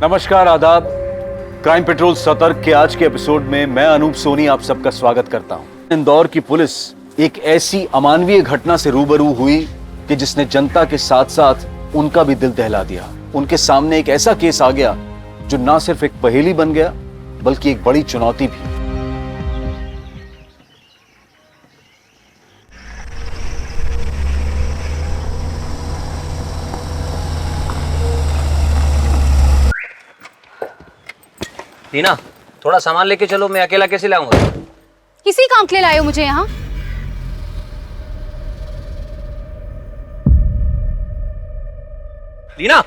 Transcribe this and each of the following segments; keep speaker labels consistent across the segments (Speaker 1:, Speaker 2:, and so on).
Speaker 1: नमस्कार, आदाब। Crime petrol सतर्क के आज के एपिसोड में मैं अनूप सोनी आप सबका स्वागत करता हूं। इंदौर की पुलिस एक ऐसी अमानवीय घटना से रूबरू हुई कि जिसने जनता के साथ साथ उनका भी दिल दहला दिया। उनके सामने एक ऐसा केस आ गया जो ना सिर्फ एक पहेली बन गया बल्कि एक बड़ी चुनौती भी।
Speaker 2: टीना, थोड़ा सामान लेके चलो, मैं अकेला कैसे लाऊंगा?
Speaker 3: किसी काम के लिए लाए हो मुझे यहाँ?
Speaker 2: लीना!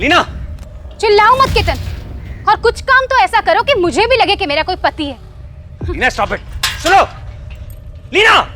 Speaker 2: लीना!
Speaker 3: चिल्लाओ मत केतन, और कुछ काम तो ऐसा करो कि मुझे भी लगे कि मेरा कोई पति है।
Speaker 2: Leena, stop it! सुनो! लीना!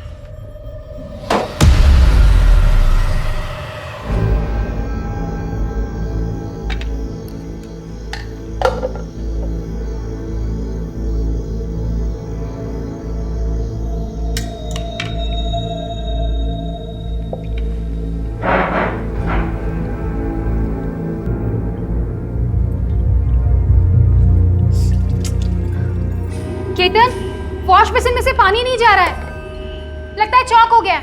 Speaker 3: केतन, वॉश बेसिन में से पानी नहीं जा रहा है, लगता है चौक हो गया है।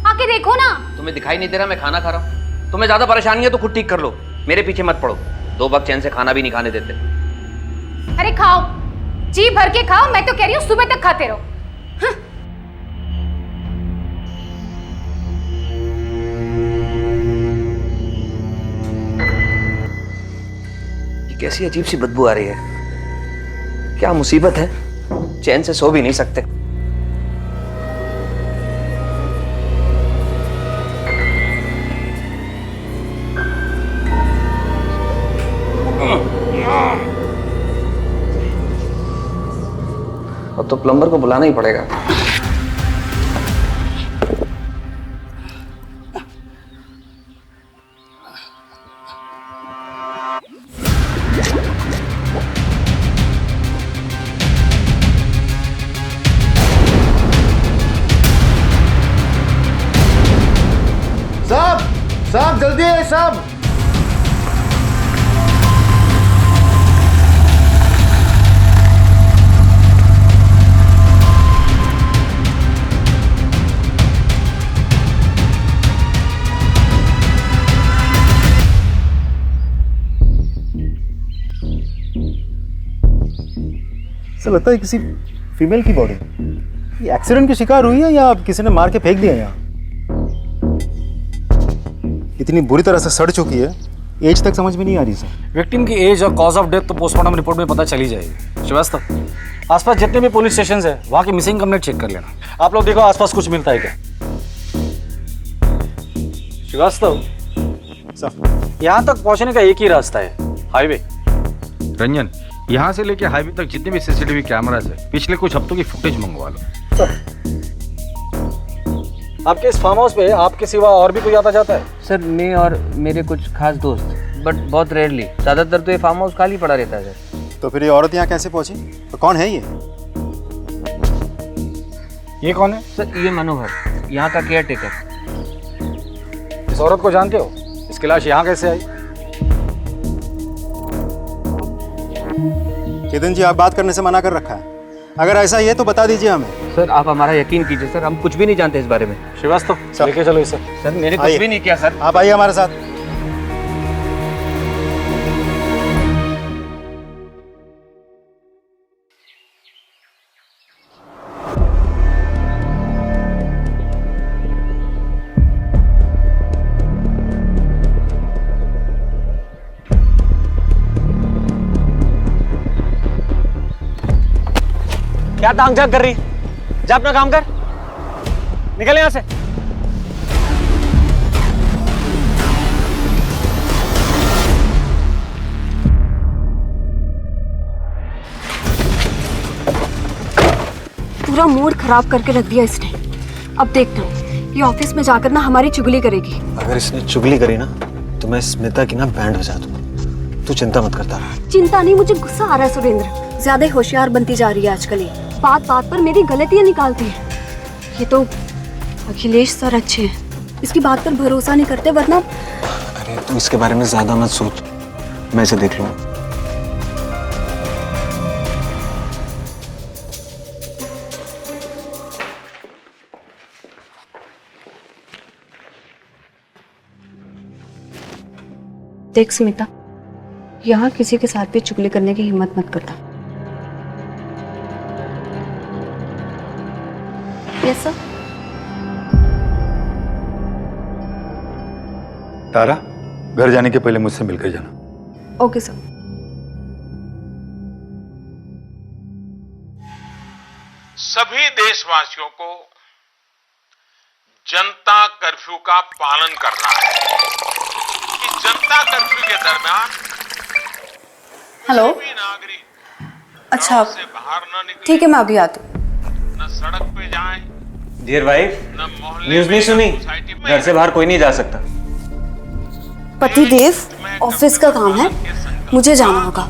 Speaker 3: आके देखो ना।
Speaker 2: तुम्हें दिखाई नहीं दे रहा मैं खाना खा रहा हूँ? तुम्हें ज्यादा परेशानी है तो खुद ठीक कर लो, मेरे पीछे मत पड़ो। 2 वक्त चैन से खाना भी नहीं खाने देते।
Speaker 3: अरे खाओ, जी भर के खाओ, मैं तो कह रही हूँ सुबह तक खाते रहो।
Speaker 2: ये कैसी अजीब सी बदबू आ रही है, क्या मुसीबत है? चैन से सो भी नहीं सकते। अब तो प्लम्बर को बुलाना ही पड़ेगा।
Speaker 4: साहब जल्दी है साहब।
Speaker 5: ऐसा लगता है किसी फीमेल की बॉडी ये एक्सीडेंट की शिकार हुई है या किसी ने मार के फेंक दिया यहाँ। इतनी बुरी तरह से सड़ चुकी है, एज तक समझ में नहीं आ रही सर।
Speaker 6: विक्टिम की एज और कॉज ऑफ डेथ तो पोस्टमार्टम रिपोर्ट में पता चली जाएगी। श्रीवास्तव, आसपास जितने भी पुलिस स्टेशन है वहाँ की मिसिंग कंप्लेंट चेक कर लेना। आप लोग देखो आसपास कुछ मिलता है क्या। श्रीवास्तव सर, यहाँ तक पहुँचने का एक ही रास्ता है, हाईवे।
Speaker 7: रंजन, यहाँ से लेके हाईवे तक जितने भी सीसीटीवी कैमरास है पिछले कुछ हफ्तों की फुटेज मंगवा लो।
Speaker 6: सर, आपके इस फार्म हाउस पे आपके सिवा और भी कोई आता जाता है?
Speaker 2: सर, मैं और मेरे कुछ खास दोस्त, बट बहुत रेयरली। ज्यादातर तो ये फार्म हाउस खाली पड़ा रहता है सर।
Speaker 5: तो फिर ये औरत यहाँ कैसे पहुंची? तो कौन है
Speaker 6: ये कौन है?
Speaker 2: सर, ये मनोहर, यहाँ का केयर टेकर।
Speaker 6: इस औरत को जानते हो? इसकी लाश यहाँ कैसे आई?
Speaker 5: केतन जी, आप बात करने से मना कर रखा है। अगर ऐसा ही है तो बता दीजिए हमें।
Speaker 2: सर, आप हमारा यकीन कीजिए सर, हम कुछ भी नहीं जानते इस बारे में।
Speaker 6: श्रीवास्तव, लेके चलो इसे।
Speaker 2: सर, मैंने कुछ भी नहीं किया सर।
Speaker 5: आप आइए हमारे साथ।
Speaker 6: क्या टांग झांक कर रही? जा अपना काम कर, निकल यहां से।
Speaker 8: पूरा मूड खराब करके रख दिया इसने। अब देखना, ये ऑफिस में जाकर ना हमारी चुगली करेगी।
Speaker 5: अगर इसने चुगली करी ना तो मैं स्मिता की ना बैंड बजा दूंगा। तू चिंता मत करता रहा।
Speaker 8: चिंता नहीं, मुझे गुस्सा आ रहा है सुरेंद्र। ज्यादा होशियार बनती जा रही है आजकल ये, बात बात पर मेरी गलतियां निकालती है। ये तो अखिलेश सर अच्छे हैं, इसकी बात पर भरोसा नहीं करते, वरना
Speaker 9: अरे तू इसके बारे में ज्यादा मत सोच, मैं इसे देख लूंगा।
Speaker 8: देख स्मिता, यहाँ किसी के साथ भी चुगली करने की हिम्मत मत करता। Yes sir.
Speaker 5: तारा, घर जाने के पहले मुझसे मिलकर जाना।
Speaker 8: Okay sir.
Speaker 10: सभी देशवासियों को जनता कर्फ्यू का पालन करना है कि जनता कर्फ्यू के दरमियान
Speaker 8: हेलो।
Speaker 10: कोई भी नागरिक
Speaker 8: अच्छा
Speaker 10: घरों से बाहर न निकले,
Speaker 8: ठीक है, मैं अभी आती हूँ।
Speaker 10: न सड़क पे जाएं,
Speaker 1: डियर वाइफ,
Speaker 10: न मोहल्ले
Speaker 1: न्यूज़ नहीं
Speaker 10: में,
Speaker 1: सुनी?
Speaker 10: सोसाइटी में।
Speaker 1: घर से बाहर कोई नहीं जा सकता।
Speaker 8: पतिदेव, ऑफिस का काम है, मुझे जाना होगा।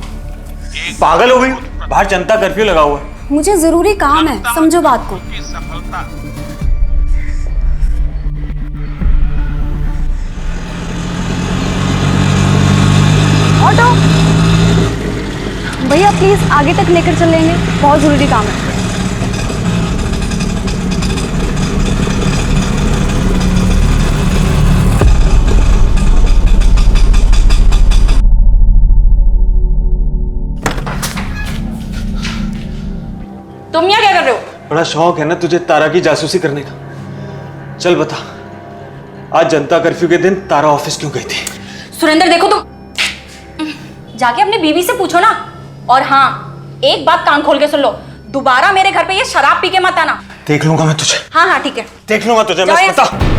Speaker 1: पागल हो गई? बाहर जनता कर्फ्यू लगा हुआ है।
Speaker 8: मुझे जरूरी काम है, समझो बात को।
Speaker 10: की सफलता
Speaker 8: ऑटो भैया प्लीज आगे तक लेकर चलेंगे, बहुत जरूरी काम है।
Speaker 11: तुम यहाँ क्या कर रहे हो?
Speaker 1: बड़ा शौक है ना तुझे तारा की जासूसी करने का। चल बता, आज जनता कर्फ्यू के दिन तारा ऑफिस क्यों गई थी?
Speaker 11: सुरेंद्र देखो, तुम जाके अपनी बीवी से पूछो ना। और हाँ, एक बात कान खोल के सुन लो, दोबारा मेरे घर पे ये शराब पी के मत आना।
Speaker 1: देख लूंगा मैं तुझे।
Speaker 11: हाँ हाँ ठीक है,
Speaker 1: देख लूंगा तुझे,
Speaker 11: जाओ
Speaker 1: मैं
Speaker 11: यहाँ
Speaker 1: बता।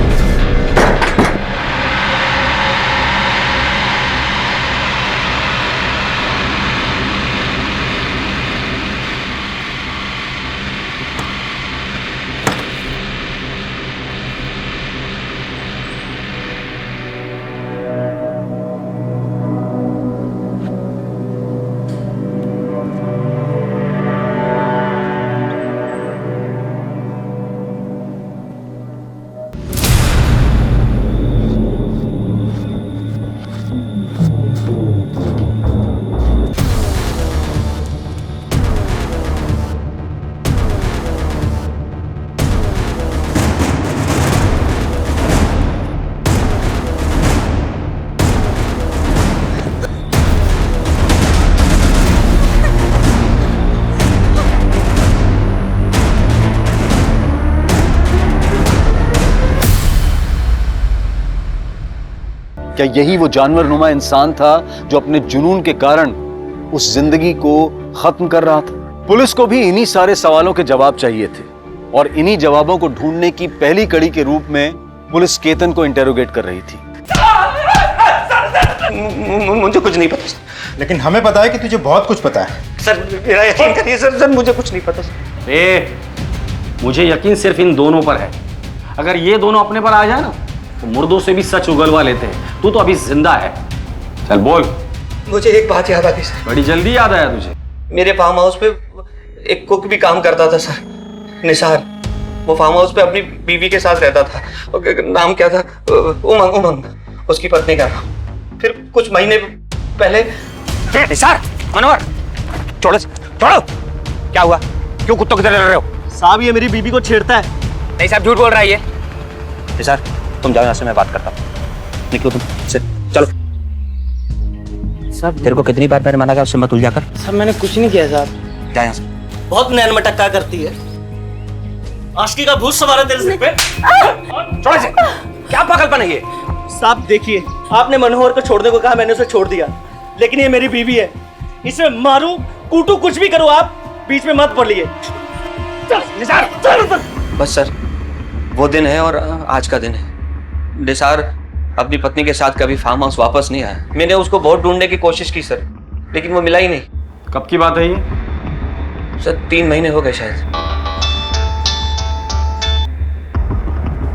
Speaker 1: क्या यही वो जानवरनुमा इंसान था जो अपने जुनून के कारण उस जिंदगी को खत्म कर रहा था? पुलिस को भी इन्हीं सारे सवालों के जवाब चाहिए थे और इन्हीं जवाबों को ढूंढने की पहली कड़ी के रूप में पुलिस केतन को इंटेरोगेट कर रही थी।
Speaker 2: मुझे कुछ नहीं पता।
Speaker 5: लेकिन हमें पता है कि तुझे बहुत कुछ पता है।
Speaker 2: सर मेरा यकीन करिए सर, मुझे कुछ नहीं पता सर।
Speaker 6: मुझे यकीन सिर्फ इन दोनों पर है। अगर ये दोनों अपने पर आ जाए ना तो मुर्दों से भी सच उगलवा लेते हैं। तू तो अभी जिंदा है। चल बोल।
Speaker 2: मुझे एक बात याद आ गई सर।
Speaker 6: बड़ी जल्दी याद आया तुझे?
Speaker 2: मेरे फार्म हाउस पे एक कुक भी काम करता था सर, निसार। वो फार्म हाउस पे अपनी बीवी के साथ रहता था। नाम क्या था? उमंग, उसकी पत्नी का नाम। फिर कुछ महीने पहले
Speaker 6: निसार, मनोहर, छोड़ो। क्या हुआ? क्यों कुत्तों की तरह लड़ रहे हो?
Speaker 2: साहब ये मेरी बीवी को छेड़ता है।
Speaker 6: नहीं साहब, झूठ बोल रहा है ये।
Speaker 2: निसार तुम जाओ यहाँ से, मैं बात करता हूँ। निकलो तुम से, चलो। साहब तेरे को कितनी बार मैंने मना किया उससे मत उलझा कर।
Speaker 12: सर मैंने कुछ नहीं किया साहब।
Speaker 2: जा यहाँ से।
Speaker 12: बहुत नैन मटक्का करती है, आशिकी का भूत सवार है तेरे सिर पे।
Speaker 6: छोड़ से। क्या पागलपन है ये?
Speaker 12: साहब देखिए, आपने मनोहर को छोड़ने को कहा, मैंने उसे छोड़ दिया, लेकिन ये मेरी बीवी है, इसे मारूं कूटू कुछ भी करो, आप बीच में मत पड़िए।
Speaker 2: बस सर, वो दिन है और आज का दिन है। निसार अपनी पत्नी के साथ कभी फार्म हाउस वापस नहीं आया। मैंने उसको बहुत ढूंढने की कोशिश की सर, लेकिन वो मिला ही नहीं।
Speaker 6: कब की बात है ये?
Speaker 2: सर 3 महीने हो गए शायद।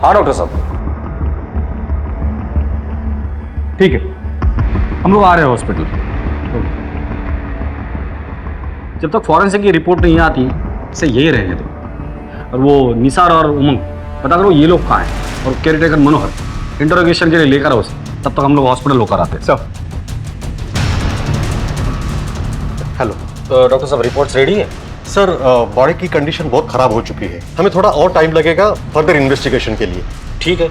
Speaker 6: हाँ डॉक्टर साहब, ठीक है, हम लोग आ रहे हैं हॉस्पिटल। जब तक फॉरेंसिक की रिपोर्ट नहीं आती इसे यही रहेंगे तो। और वो निसार और उमंग पता करो ये लोग कहाँ हैं, और केयरटेकर मनोहर इंटरोगेशन के लिए लेकर आओ उसे। तब तक हम लोग हॉस्पिटल होकर आते हैं।
Speaker 5: Sir hello.
Speaker 6: तो डॉक्टर साहब रिपोर्ट्स रेडी है?
Speaker 13: सर बॉडी की कंडीशन बहुत खराब हो चुकी है, हमें थोड़ा और टाइम लगेगा फर्दर इन्वेस्टिगेशन के लिए।
Speaker 6: ठीक है,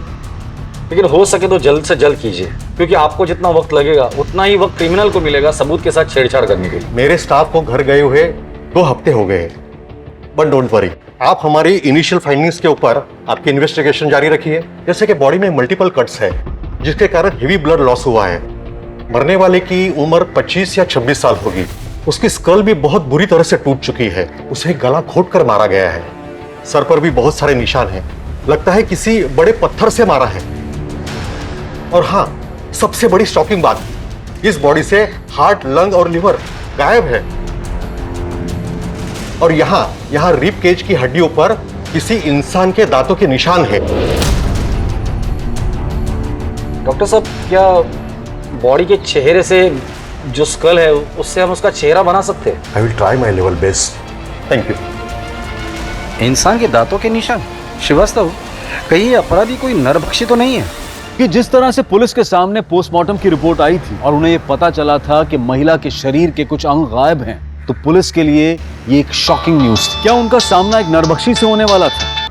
Speaker 6: लेकिन हो सके तो जल्द से जल्द कीजिए, क्योंकि आपको जितना वक्त लगेगा उतना ही वक्त क्रिमिनल को मिलेगा सबूत के साथ छेड़छाड़ करने के लिए।
Speaker 13: मेरे स्टाफ को घर गए हुए 2 हफ्ते हो गए, बट डोंट वरी, आप हमारी इनिशियल फाइंडिंग्स के ऊपर आपकी इन्वेस्टिगेशन जारी रखिए। जैसे कि बॉडी में मल्टीपल कट्स है, जिसके कारण हेवी ब्लड लॉस हुआ है। मरने वाले की उम्र 25 या 26 साल होगी। उसकी स्कल भी बहुत बुरी तरह से टूट चुकी है, उसे गला घोट कर मारा गया है। सर पर भी बहुत सारे निशान हैं, लगता है किसी बड़े पत्थर से मारा है। और हाँ, सबसे बड़ी शॉकिंग बात, इस बॉडी से हार्ट, लंग और लिवर गायब है। और यहाँ रिब केज की हड्डियों पर किसी इंसान के दांतों के निशान है।
Speaker 6: डॉक्टर साहब, क्या बॉडी के चेहरे से जो स्कल है उससे हम उसका चेहरा बना सकते हैं?
Speaker 13: I will try my level best. Thank you.
Speaker 6: इंसान के दांतों के निशान? श्रीवास्तव, कहीं ये अपराधी कोई नरभक्षी तो नहीं है?
Speaker 1: कि जिस तरह से पुलिस के सामने पोस्टमार्टम की रिपोर्ट आई थी और उन्हें ये पता चला था कि महिला के शरीर के कुछ अंग गायब हैं, तो पुलिस के लिए ये एक शॉकिंग न्यूज थी। क्या उनका सामना एक नरभक्षी से होने वाला था?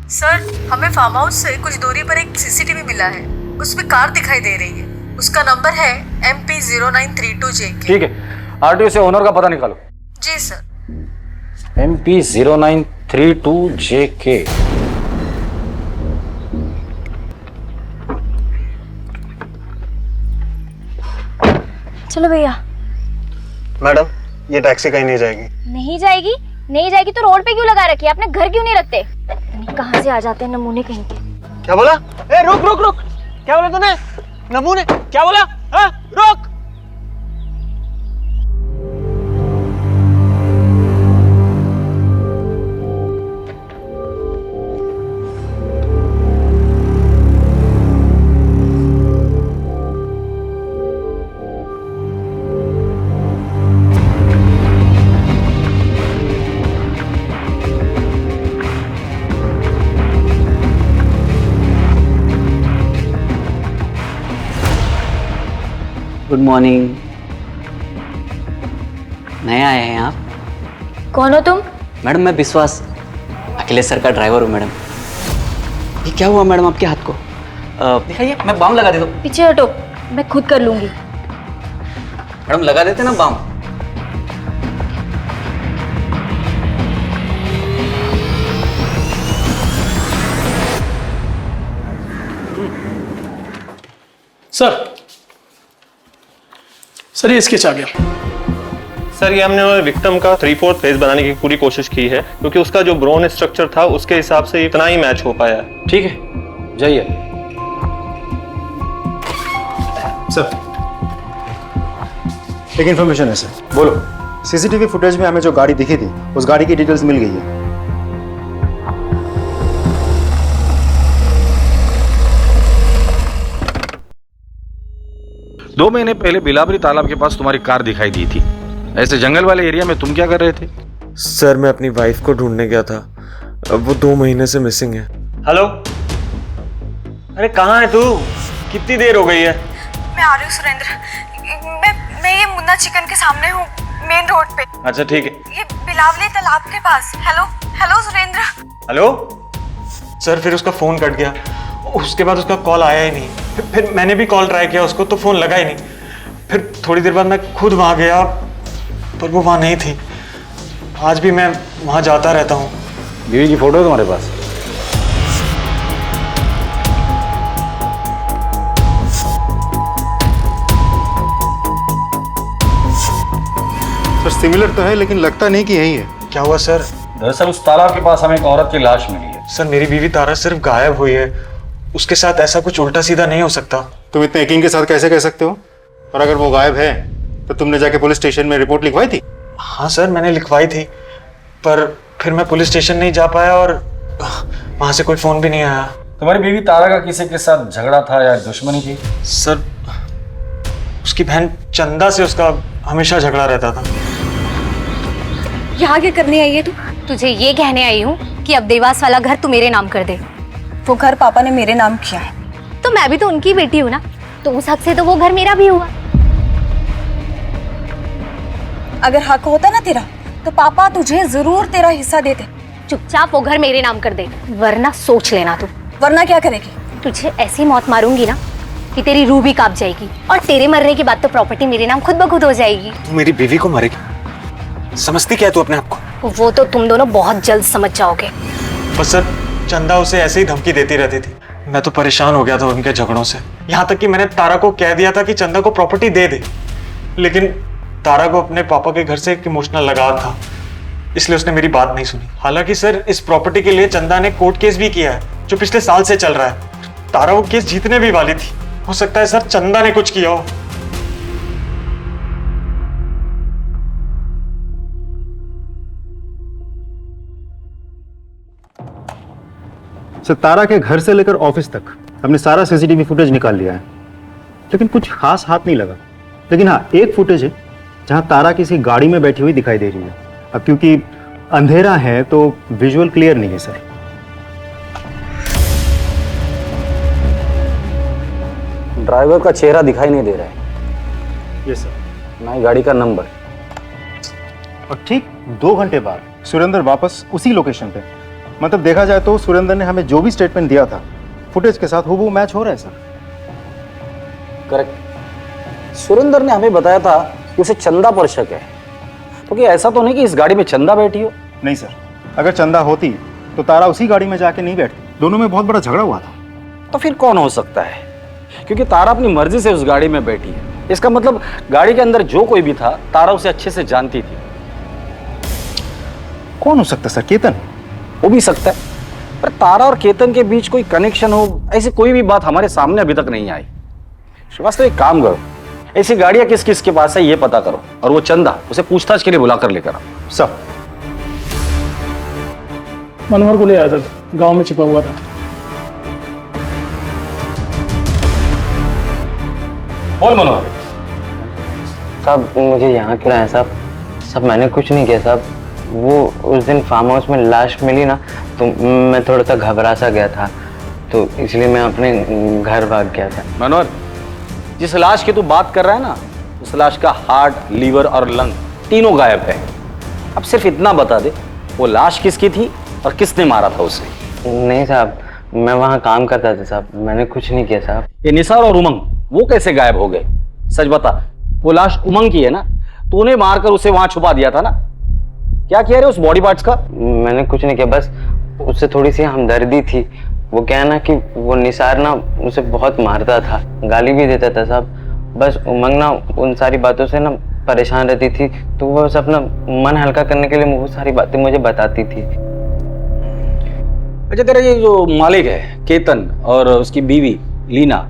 Speaker 14: सर, हमें फार्म हाउस से कुछ दूरी पर एक सीसीटीवी मिला है, उसमें कार दिखाई दे रही है। उसका नंबर है MP0932JK।
Speaker 6: ठीक है, आरटीओ से ओनर का पता निकालो।
Speaker 14: जी सर।
Speaker 6: MP0932JK।
Speaker 8: चलो भैया।
Speaker 9: मैडम, ये टैक्सी कहीं नहीं जाएगी।
Speaker 8: नहीं जाएगी? नहीं जाएगी तो रोड पे क्यों लगा रखी है? आपने घर क्यों नहीं रखते? कहाँ से आ जाते हैं नमूने कहीं के।
Speaker 12: क्या बोला? ए रुक रुक रुक, क्या बोला तूने? नमूने क्या बोला? हाँ, रुक।
Speaker 2: Good morning. नए आए हैं आप?
Speaker 8: कौन हो तुम?
Speaker 2: मैडम, मैं विश्वास, अखिलेश सर का ड्राइवर हूँ मैडम। ये क्या हुआ मैडम आपके हाथ को? दिखाइए, मैं बाम लगा देता हूँ।
Speaker 8: पीछे हटो, मैं खुद कर लूंगी।
Speaker 2: मैडम लगा देते ना बाम।
Speaker 12: सर ये स्केच आ गया।
Speaker 15: सर ये हमने विक्टिम का 3/4 फेस बनाने की पूरी कोशिश की है, क्योंकि उसका जो ब्रोन स्ट्रक्चर था उसके हिसाब से इतना ही मैच हो पाया है।
Speaker 6: ठीक है, जाइए।
Speaker 5: सर, एक इन्फॉर्मेशन है सर। बोलो। सीसीटीवी फुटेज में हमें जो गाड़ी दिखी थी, उस गाड़ी की डिटेल्स मिल गई है।
Speaker 7: 2 महीने पहले बिलावरी तालाब के पास तुम्हारी कार दिखाई दी थी। ऐसे जंगल वाले एरिया में तुम क्या कर रहे थे?
Speaker 9: सर, मैं अपनी वाइफ को ढूंढने गया था, अब वो 2 महीने से मिसिंग है।
Speaker 12: हेलो, अरे कहाँ है तू? कितनी देर हो गई है?
Speaker 14: मैं आ रही हूँ सुरेंद्र। मैं ये मुन्ना चिकन के सामने हूँ, मेन रोड पे।
Speaker 12: अच्छा ठीक है।
Speaker 14: ये बिलावली तालाब के पास। Hello hello Surendra.
Speaker 12: Hello sir, फिर उसका फोन कट गया, उसके बाद उसका कॉल आया ही नहीं। फिर मैंने भी कॉल ट्राई किया उसको, तो फोन लगा ही नहीं। फिर थोड़ी देर बाद मैं खुद वहाँ गया, पर वो वहाँ नहीं थी। आज भी मैं वहाँ जाता रहता हूँ।
Speaker 6: बीवी की फोटो है तुम्हारे पास?
Speaker 5: सर सिमिलर तो है, लेकिन लगता नहीं कि यही है।
Speaker 12: क्या हुआ सर?
Speaker 6: दरअसल उस तालाब के पास हमें एक औरत की लाश मिली है।
Speaker 12: सर मेरी बीवी तारा सिर्फ गायब हुई है, उसके साथ ऐसा कुछ उल्टा सीधा नहीं हो सकता।
Speaker 5: तुम इतने यकीन के साथ कैसे कह सकते हो? और अगर वो गायब है तो तुमने जाके पुलिस स्टेशन में रिपोर्ट लिखवाई थी?
Speaker 12: हाँ सर, मैंने लिखवाई थी, पर फिर मैं पुलिस स्टेशन नहीं जा पाया और वहाँ से कोई फोन भी नहीं आया।
Speaker 6: तुम्हारी बीवी तारा का किसी के साथ झगड़ा था या दुश्मनी थी?
Speaker 12: सर उसकी बहन चंदा से उसका हमेशा झगड़ा रहता था।
Speaker 8: यहाँ क्या करने आई है तू?
Speaker 11: तुझे ये कहने आई हूँ कि अब देवास वाला घर तू मेरे नाम कर दे।
Speaker 14: वो घर पापा ने मेरे नाम किया है।
Speaker 8: तो मैं भी तो उनकी बेटी हूँ ना, तो उस हक से तो वो घर मेरा भी हुआ।
Speaker 11: अगर हक होता ना तेरा तो पापा तुझे जरूर तेरा हिस्सा देते।
Speaker 8: चुपचाप वो घर मेरे नाम कर दे, वरना सोच लेना तू।
Speaker 11: वरना क्या करेगी?
Speaker 8: तुझे ऐसी मौत मारूंगी ना कि तेरी रूह भी कांप जाएगी, और तेरे मरने के बाद तो प्रॉपर्टी मेरे नाम खुद ब खुद हो जाएगी।
Speaker 12: तू मेरी बीवी को मारेगी? समझती क्या है तू अपने आप को?
Speaker 8: वो तो तुम दोनों बहुत जल्द समझ जाओगे।
Speaker 12: बस सर, चंदा उसे ऐसे ही धमकी देती रहती थी। मैं तो परेशान हो गया था उनके झगड़ों से। यहाँ तक कि मैंने तारा को कह दिया था कि चंदा को प्रॉपर्टी दे दे, लेकिन तारा को अपने पापा के घर से एक इमोशनल लगाव था, इसलिए उसने मेरी बात नहीं सुनी। हालांकि सर, इस प्रॉपर्टी के लिए चंदा ने कोर्ट केस भी किया है जो पिछले साल से चल रहा है। तारा वो केस जीतने भी वाली थी। हो सकता है सर चंदा ने कुछ किया हो।
Speaker 5: सर, तारा के घर से लेकर ऑफिस तक हमने सारा सीसीटीवी फुटेज निकाल लिया है, लेकिन कुछ खास हाथ नहीं लगा। लेकिन हाँ, एक फुटेज है जहां तारा किसी गाड़ी में बैठी हुई दिखाई दे रही है। अब क्योंकि अंधेरा है तो विजुअल क्लियर नहीं है सर।
Speaker 6: ड्राइवर का चेहरा दिखाई नहीं दे रहा है।
Speaker 5: Yes sir.
Speaker 6: ना ही गाड़ी का नंबर।
Speaker 5: और ठीक 2 घंटे बाद सुरेंद्र वापस उसी लोकेशन पे। मतलब देखा जाए तो सुरेंद्र ने हमें जो भी स्टेटमेंट दिया था फुटेज के साथ हूबहू मैच हो रहा है सर।
Speaker 6: करेक्ट। सुरेंद्र ने हमें बताया था कि उसे चंदा पर शक है, तो क्या ऐसा तो नहीं कि इस गाड़ी में चंदा बैठी हो?
Speaker 5: नहीं सर, अगर चंदा होती तो तारा उसी गाड़ी में जाके नहीं बैठती। दोनों में बहुत बड़ा झगड़ा हुआ था।
Speaker 6: तो फिर कौन हो सकता है? क्योंकि तारा अपनी मर्जी से उस गाड़ी में बैठी है, इसका मतलब गाड़ी के अंदर जो कोई भी था तारा उसे अच्छे से जानती थी।
Speaker 5: कौन हो सकता सर? केतन
Speaker 6: हो भी सकता है, पर तारा और केतन के बीच कोई कनेक्शन हो, ऐसी कोई भी बात हमारे सामने अभी तक नहीं आई। श्रीवास्तव, एक काम करो, ऐसी गाड़ियां किस किस के पास है ये पता करो, और वो चंदा उसे पूछताछ के लिए बुलाकर लेकर आओ।
Speaker 5: सब
Speaker 16: मनोहर को ले आया था, गांव में छिपा हुआ था।
Speaker 6: बोल मनोहर।
Speaker 17: साहब, मुझे यहाँ क्यों लाया साहब? सब मैंने कुछ नहीं किया साहब। वो उस दिन फार्म हाउस में लाश मिली ना, तो मैं थोड़ा सा घबरा सा गया था, तो इसलिए मैं अपने घर भाग गया था।
Speaker 6: मनोहर, जिस लाश की तू बात कर रहा है ना, उस लाश का हार्ट, लीवर और लंग तीनों गायब है। अब सिर्फ इतना बता दे, वो लाश किसकी थी और किसने मारा था उसे?
Speaker 17: नहीं साहब, मैं वहाँ काम करता था साहब, मैंने कुछ नहीं किया साहब।
Speaker 6: ये निसार और उमंग वो कैसे गायब हो गए? सच बता, वो लाश उमंग की है ना? तूने मारकर उसे वहां छुपा दिया था ना? क्या किया रे उस बॉडी पार्ट्स का?
Speaker 17: मैंने कुछ नहीं किया, बस उससे थोड़ी सी हमदर्दी थी। वो क्या है ना कि वो निसार ना उसे बहुत मारता था, गाली भी देता था साहब। बस उमंग ना उन सारी बातों से ना परेशान रहती थी, तो वो बस अपना मन हल्का करने के लिए वो सारी बातें मुझे बताती थी।
Speaker 6: अच्छा, तेरा ये जो मालिक है केतन और उसकी बीवी लीना,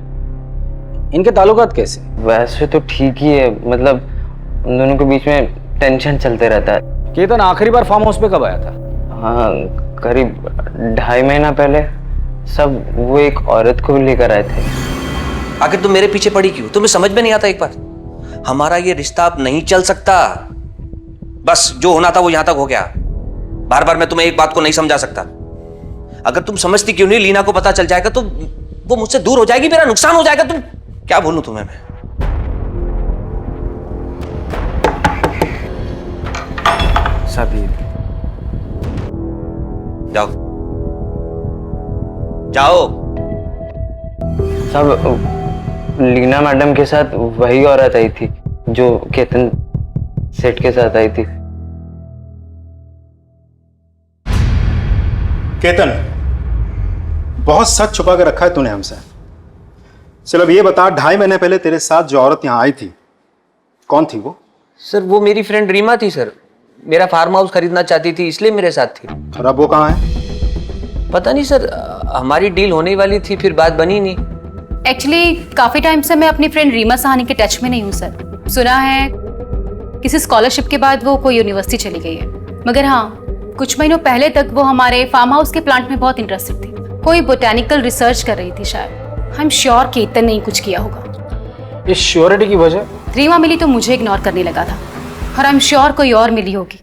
Speaker 6: इनके ताल्लुकात कैसे?
Speaker 17: वैसे तो ठीक ही है, मतलब उन दोनों के बीच में टेंशन चलते रहता है।
Speaker 6: केतन आखिरी बार फार्म हाउस पे कब आया था?
Speaker 17: हाँ, करीब 2.5 महीना पहले। सब वो एक औरत को लेकर आए थे।
Speaker 2: आखिर तुम मेरे पीछे पड़ी क्यों? तुम्हें समझ में नहीं आता एक बार? हमारा ये रिश्ता अब नहीं चल सकता। बस जो होना था वो यहां तक हो गया। बार बार मैं तुम्हें एक बात को नहीं समझा सकता। अगर तुम समझती क्यों नहीं, लीना को पता चल जाएगा तो वो मुझसे दूर हो जाएगी, मेरा नुकसान हो जाएगा। तुम क्या बोलूं तुम्हें मैं?
Speaker 6: साबिर,
Speaker 2: जाओ जाओ।
Speaker 17: सब लीना मैडम के साथ वही औरत आई थी जो केतन सेठ के साथ आई थी।
Speaker 5: केतन, बहुत सच छुपा के रखा है तूने हमसे। चल अब ये बता, 2.5 महीने पहले तेरे साथ जो औरत यहाँ आई थी, कौन थी वो?
Speaker 2: सर, वो मेरी फ्रेंड रीमा थी सर। मेरा फार्म हाउस खरीदना चाहती थी, इसलिए मेरे साथ थी।
Speaker 5: और अब वो कहाँ है?
Speaker 2: पता नहीं सर, हमारी डील होने वाली थी, फिर बात बनी नहीं।
Speaker 3: एक्चुअली काफी टाइम से मैं अपनी फ्रेंड रीमा साहनी के टच में नहीं हूँ सर। सुना है किसी स्कॉलरशिप के बाद वो कोई यूनिवर्सिटी चली गई है, मगर हाँ, कुछ महीनों पहले तक वो हमारे फार्म हाउस के प्लांट में बहुत इंटरेस्टेड थी। कोई बोटेनिकल रिसर्च कर रही थी शायद। आई एम श्योर केतन ने कुछ किया होगा।
Speaker 6: इस श्योरिटी की वजह?
Speaker 3: रीमा मिली तो मुझे इग्नोर करने लगा था, और आई एम श्योर कोई और मिली होगी,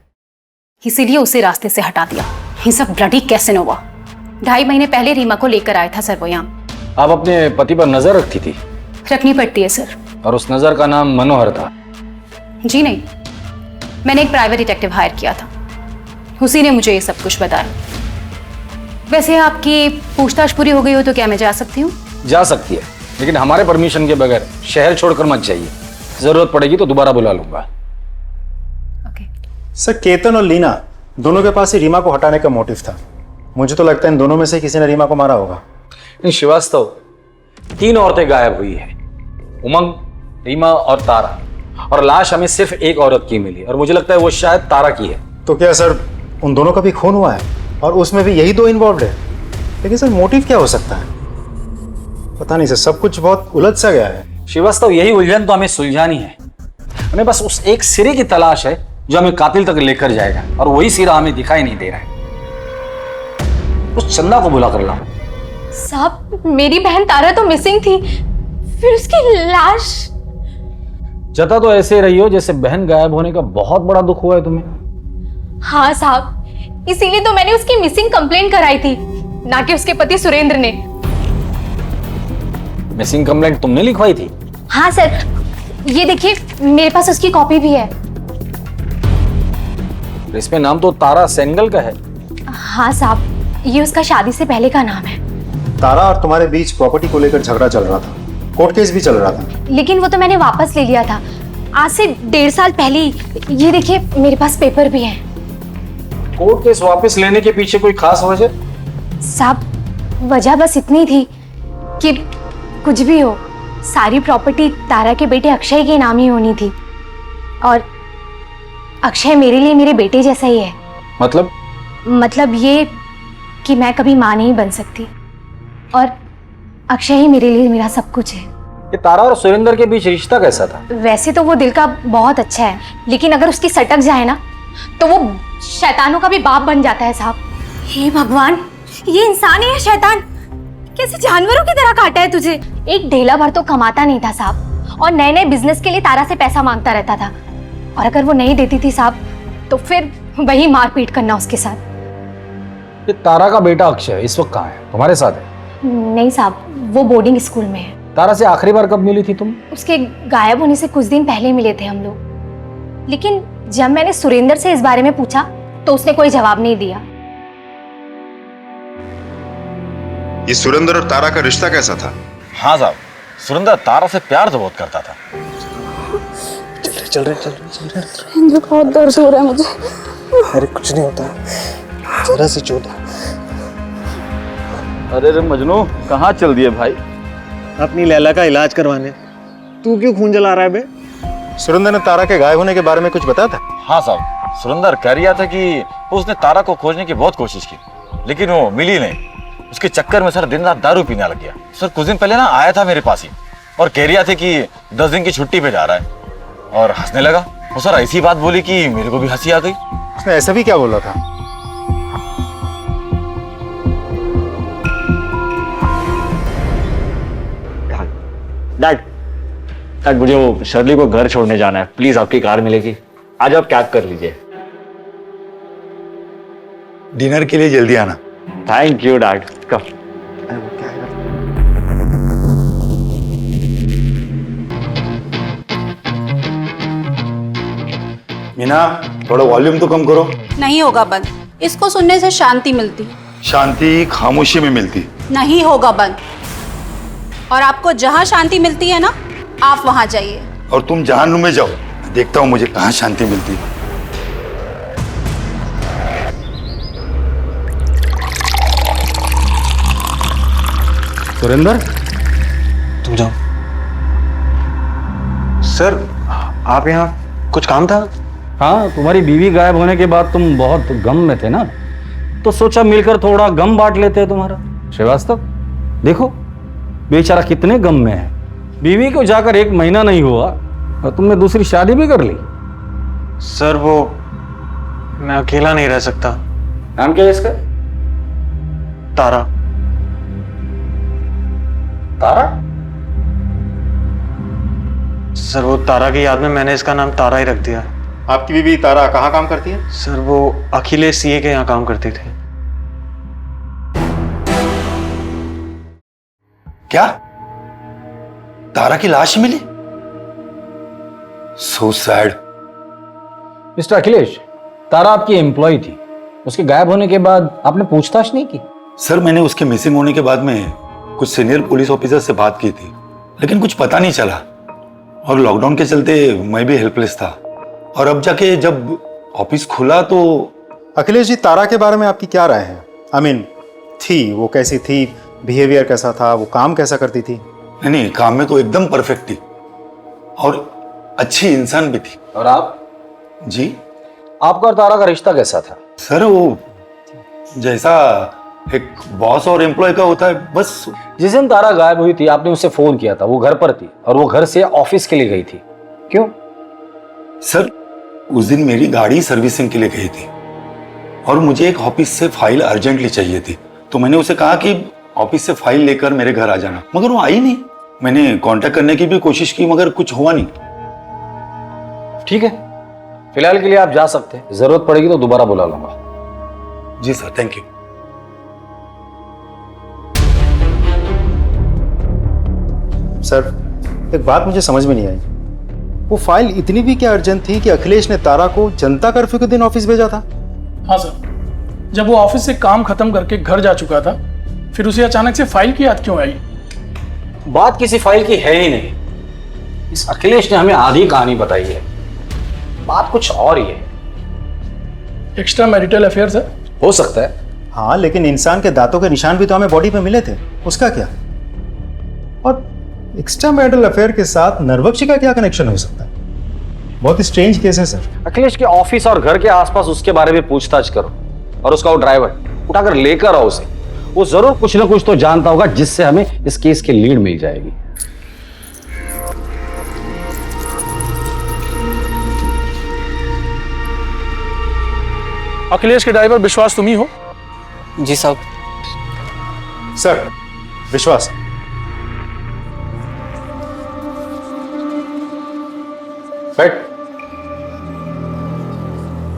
Speaker 3: इसीलिए उसे रास्ते से हटा दिया। ये सब ब्लडी कैसेनोवा 2.5 महीने पहले रीमा को लेकर आया था सर वो यहाँ।
Speaker 6: आप अपने पति पर नजर रखती थी?
Speaker 3: रखनी पड़ती है सर।
Speaker 6: और उस नजर का नाम मनोहर था?
Speaker 3: जी नहीं, मैंने एक प्राइवेट डिटेक्टिव हायर किया था, उसी ने मुझे ये सब कुछ बताया। वैसे आपकी पूछताछ पूरी हो गई हो तो क्या मैं जा सकती हूँ?
Speaker 6: जा सकती है, लेकिन हमारे परमिशन के बगैर शहर छोड़कर मत जाइए। जरूरत पड़ेगी तो दोबारा बुला लूंगा।
Speaker 5: सर, केतन और लीना दोनों के पास ही रीमा को हटाने का मोटिव था। मुझे तो लगता है इन दोनों में से किसी ने रीमा को मारा होगा।
Speaker 6: इन श्रीवास्तव, 3 औरतें गायब हुई है, उमंग, रीमा और तारा, और लाश हमें सिर्फ एक औरत की मिली और मुझे लगता है वो शायद तारा की है।
Speaker 5: तो क्या सर उन दोनों का भी खून हुआ है और उसमें भी यही 2 इन्वॉल्व है? लेकिन सर मोटिव क्या हो सकता है? पता नहीं सर, सब कुछ बहुत उलझ सा गया है।
Speaker 6: श्रीवास्तव, यही उलझन तो हमें सुलझानी है। हमें बस उस एक सिरे की तलाश है जो हमें कातिल तक लेकर जाएगा, और वही सिरा हमें दिखाई नहीं दे रहा है। उस चंदा को बुला कर लाओ।
Speaker 8: साहब, मेरी बहन तारा तो मिसिंग थी, फिर उसकी लाश।
Speaker 6: जता तो ऐसे रही हो जैसे बहन गायब होने का बहुत बड़ा दुख हुआ है तुम्हें।
Speaker 8: हाँ साहब, इसीलिए तो मैंने उसकी मिसिंग कंप्लेंट कराई थी, ना कि उसके पति सुरेंद्र ने।
Speaker 6: मिसिंग कंप्लेंट तुमने लिखवाई थी?
Speaker 8: हाँ सर, ये देखिए मेरे पास उसकी कॉपी भी है।
Speaker 6: इसमें नाम तो तारा सेंगल का है।
Speaker 8: हाँ साहब, ये उसका शादी से पहले का नाम है।
Speaker 5: तारा और तुम्हारे बीच प्रॉपर्टी को लेकर झगड़ा चल रहा था, कोर्ट केस भी चल रहा था।
Speaker 8: लेकिन वो तो मैंने वापस ले लिया था आज से 1.5 साल पहले ही। ये देखिए मेरे पास पेपर भी है।
Speaker 6: कोर्ट केस वापस लेने के पीछे कोई खास वजह?
Speaker 8: साहब, वजह बस इतनी थी कि कुछ भी हो, सारी प्रॉपर्टी तारा के बेटे अक्षय के नाम ही होनी थी, और अक्षय मेरे लिए मेरे बेटे जैसा ही है।
Speaker 6: मतलब
Speaker 8: ये कि मैं कभी मां नहीं बन सकती, और अक्षय ही मेरे लिए मेरा सब कुछ है।
Speaker 6: ये तारा और सुरेंद्र के बीच रिश्ता कैसा था?
Speaker 8: वैसे तो वो दिल का बहुत अच्छा है, लेकिन अगर उसकी सटक जाए ना तो वो शैतानों का भी बाप बन जाता है साहब। हे भगवान, ये इंसान है या शैतान? कैसे जानवरों की तरह काटा है तुझे। एक ढेला भर तो कमाता नहीं था साहब, और नए नए बिजनेस के लिए तारा से पैसा मांगता रहता था, और अगर वो नहीं देती थी साहब तो फिर वही मारपीट करना उसके साथ।
Speaker 6: ये तारा का बेटा अक्षय इस वक्त कहाँ है? तुम्हारे साथ है?
Speaker 8: नहीं साहब, वो बोर्डिंग स्कूल में है।
Speaker 6: तारा से आखिरी बार कब मिली थी तुम?
Speaker 8: उसके गायब होने से कुछ दिन पहले मिले थे हम लोग, लेकिन जब मैंने सुरेंद्र से इस बारे में पूछा तो उसने कोई जवाब नहीं दिया।
Speaker 18: ये सुरेंद्र और तारा का रिश्ता कैसा था?
Speaker 7: हाँ साहब, सुरेंद्र तारा से प्यार तो बहुत करता था।
Speaker 4: चल रहे
Speaker 11: इंद्र, बहुत दर्द हो रहा है मुझे।
Speaker 4: अरे कुछ नहीं होता, जरा सी चोट है।
Speaker 1: अरे मजनू, कहाँ चल दिए भाई?
Speaker 5: अपनी लैला का इलाज करवाने। तू क्यों खून जला रहा है बे? सुरेंद्र ने तारा के गायब होने के बारे में कुछ बताया था?
Speaker 7: हाँ साहब, सुरेंद्र कह रहा था कि उसने तारा को खोजने की बहुत कोशिश की, लेकिन वो मिली नहीं। उसके चक्कर में सर दिन रात दारू पीने लग गया। सर कुछ दिन पहले ना आया था मेरे पास ही, और कह रहा था कि 10 दिन की छुट्टी पे जा रहा है, और हंसने लगा। वो सर ऐसी बात बोली कि मेरे को भी हंसी आ गई।
Speaker 5: उसने ऐसा भी क्या बोला था?
Speaker 19: डैड, मुझे वो शर्ली को घर छोड़ने जाना है, प्लीज आपकी कार मिलेगी? आज आप कैब कर लीजिए।
Speaker 18: डिनर के लिए जल्दी आना।
Speaker 19: Thank you dad. Come.
Speaker 13: Meena, थोड़ा वॉल्यूम तो कम करो।
Speaker 11: नहीं होगा बंद, इसको सुनने से शांति मिलती।
Speaker 18: शांति खामोशी में मिलती।
Speaker 11: नहीं होगा बंद, और आपको जहां शांति मिलती है ना, आप वहां जाइए।
Speaker 18: और तुम जहानुम में जाओ, देखता हूं मुझे कहाँ शांति मिलती है।
Speaker 6: सुरेंद्र,
Speaker 12: तुम जाओ। सर, आप यहाँ कुछ काम था?
Speaker 6: हाँ, तुम्हारी बीवी गायब होने के बाद तुम बहुत गम में थे ना, तो सोचा मिलकर थोड़ा गम बांट लेते हैं तुम्हारा। श्रीवास्तव, देखो बेचारा कितने गम में है। बीवी को जाकर 1 महीना नहीं हुआ और तुमने दूसरी शादी भी कर ली।
Speaker 12: सर वो मैं अकेला नहीं रह सकता।
Speaker 6: नाम क्या है इसका?
Speaker 12: तारा।
Speaker 6: तारा?
Speaker 12: सर वो तारा की याद में मैंने इसका नाम तारा ही रख दिया।
Speaker 5: आपकी बीवी तारा कहाँ काम करती है?
Speaker 12: सर वो अखिलेश सीए के यहाँ काम करते थे।
Speaker 18: क्या? तारा की लाश मिली? So sad.
Speaker 6: Mister Akhilesh, Tara आपकी एम्प्लॉय थी, उसके गायब होने के बाद आपने पूछताछ नहीं की?
Speaker 18: सर, मैंने उसके मिसिंग होने के बाद में कुछ सीनियर पुलिस ऑफिसर से बात की थी, लेकिन कुछ पता नहीं चला। और लॉकडाउन के चलते मैं भी हेल्पलेस था। और अब जाके जब ऑफिस खुला तो...
Speaker 5: अखिलेश जी, तारा के बारे में आपकी क्या राय है? आई मीन, थी वो कैसी थी, बिहेवियर कैसा था, वो काम कैसा करती थी?
Speaker 18: नहीं, काम में तो एकदम परफेक्ट थी और अच्छी इंसान भी थी।
Speaker 6: और आप?
Speaker 18: जी,
Speaker 6: आपका और तारा का रिश्ता कैसा था?
Speaker 18: सर, वो जैसा एक बॉस और एम्प्लॉय का होता है, बस।
Speaker 6: जिस दिन तारा गायब हुई थी आपने उसे फोन किया था, वो घर पर थी और वो घर से ऑफिस के लिए गई थी, क्यों?
Speaker 18: सर, उस दिन मेरी गाड़ी सर्विसिंग के लिए गई थी और मुझे एक ऑफिस से फाइल अर्जेंटली चाहिए थी, तो मैंने उसे कहा कि ऑफिस से फाइल लेकर मेरे घर आ जाना, मगर वो आई नहीं। मैंने कांटेक्ट करने की भी कोशिश की, मगर कुछ हुआ नहीं।
Speaker 6: ठीक है, फिलहाल के लिए आप जा सकते हैं, जरूरत पड़ेगी तो दोबारा बुला लूंगा।
Speaker 18: जी सर, थैंक यू।
Speaker 5: सर, एक बात मुझे समझ में नहीं आई, वो फाइल इतनी भी क्या अर्जेंट थी कि अखिलेश ने तारा को जनता कर्फ्यू के दिन ऑफिस भेजा था?
Speaker 16: हाँ सर, जब वो ऑफिस से काम खत्म करके घर जा चुका था, फिर उसे अचानक से फाइल की याद क्यों आई?
Speaker 6: बात किसी फाइल की है ही नहीं। इस अखिलेश ने हमें आधी कहानी बताई है, बात कुछ और ही है।
Speaker 16: Extra marital affair sir?
Speaker 6: हो सकता है।
Speaker 5: हाँ, लेकिन इंसान के दांतों के निशान भी तो हमें बॉडी पे मिले थे, उसका क्या? और एक्स्ट्रा मैरिटल अफेयर के साथ नरबख्शी का क्या कनेक्शन हो सकता है? बहुत स्ट्रेंज केस है सर।
Speaker 6: अखिलेश के ऑफिस और घर के आसपास उसके बारे में पूछताछ करो और उसका वो ड्राइवर उठाकर लेकर आओ उसे। वो जरूर कुछ ना कुछ तो जानता होगा जिससे हमें इस केस की लीड मिल जाएगी।
Speaker 16: अखिलेश के ड्राइवर विश्वास तुम ही हो?
Speaker 17: जी साहब।
Speaker 5: सर, विश्वास।
Speaker 6: बैठ।